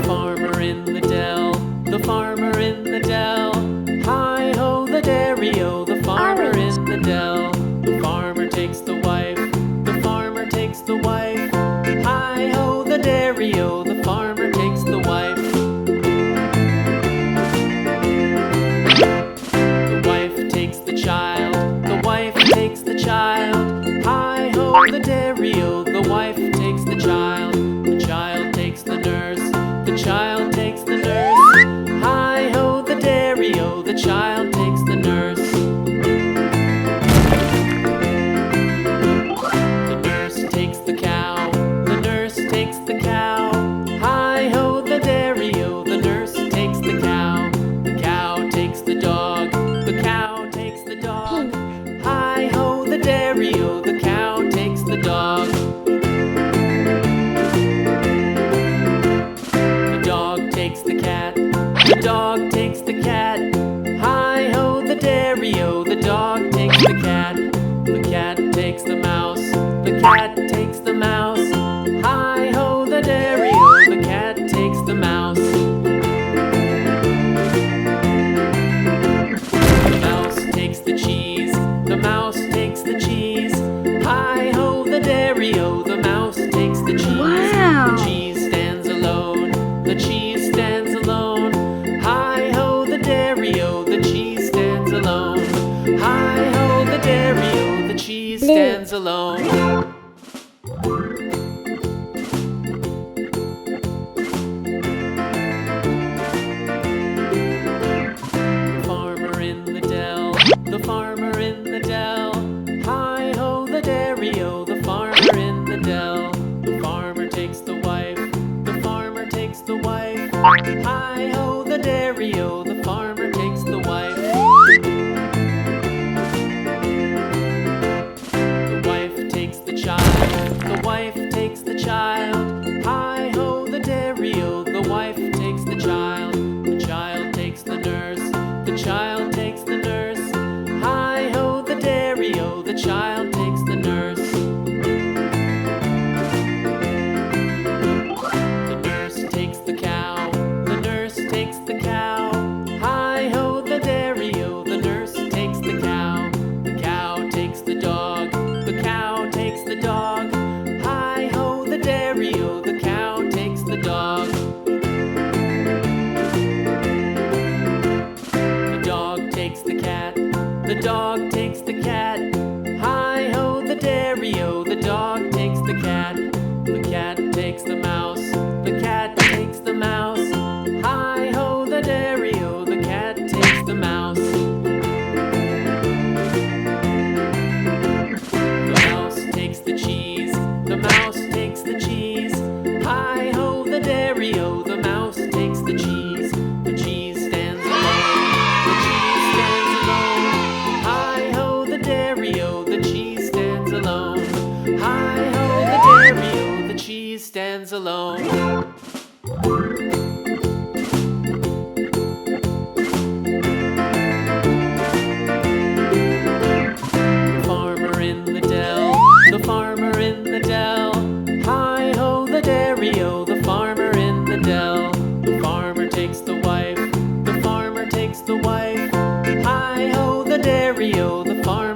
Farmer in the dell, the farmer in the dell. Hi-ho the dairy-o, the farmer in the dell. The farmer takes the wife, the farmer takes the wife. Hi-ho the dairy-o, the farmer takes the wife. The wife takes the child, the wife takes the child. Hi-ho the dairy-o, the wife takes the child. The child takes the nurse, the child takes the nurse. Hi-ho the dairy-o, the child takes the nurse. The nurse takes the cow, the nurse takes the cow. Hi-ho the dairy-o, the nurse takes the cow. The cow takes the dog, the cow takes the dog. Hi-ho the dairy-o, the cow takes the dog. The dog takes the cat, the dog takes the cat. Hi-ho the dairy-o, the dog takes the cat. The cat takes the mouse, the cat takes the mouse. Hi-ho the dairy-o, the cat takes the mouse. The mouse takes the cheese, the mouse takes the cheese. Hi-ho the dairy-o, the mouse takes the cheese. Wow. The cheese stands alone, the cheese stands alone. Hi-ho the dairy-o, the cheese stands alone. Hi-ho the dairy-o, the cheese stands alone. The farmer in the dell, the farmer in the dell. Hi-ho the dairy-o, the farmer in the dell. The farmer takes the wife, the farmer takes the wife. Hi-ho the dairy-o, the farmer takes the wife. The wife takes the child, the wife takes the child. Hi-ho the dairy-o, the wife takes the child. The child takes the nurse, the child takes the nurse. Hi-ho the dairy-o, the child takes the nurse. The nurse takes the cow, the nurse takes the cow. Hi-ho the dairy-o, the nurse takes the cow. The cow takes the dog, the cow takes the dog. Hi-ho the dairy-o, the cow takes the dog. The dog takes the cat, the dog takes the cat. Hi-ho the dairy-o, the dog takes the cat. The cat takes the mouse, the cat takes the mouse. Hi-ho the dairy-o, the cat takes the mouse. The mouse takes the cheese, the mouse takes the cheese. Hi-ho the dairy-o, the mouse takes the cheese. The cheese stands alone, the cheese stands alone. Hi-ho the dairy-o, the cheese stands alone. Hi-ho the dairy-o, the cheese stands alone. The farmer in the dell, the farmer in the dell. Hi-ho the dairy-o, the farmer in the dell. The farmer takes the wife, the farmer takes the wife. Hi-ho the dairy-o, the farmer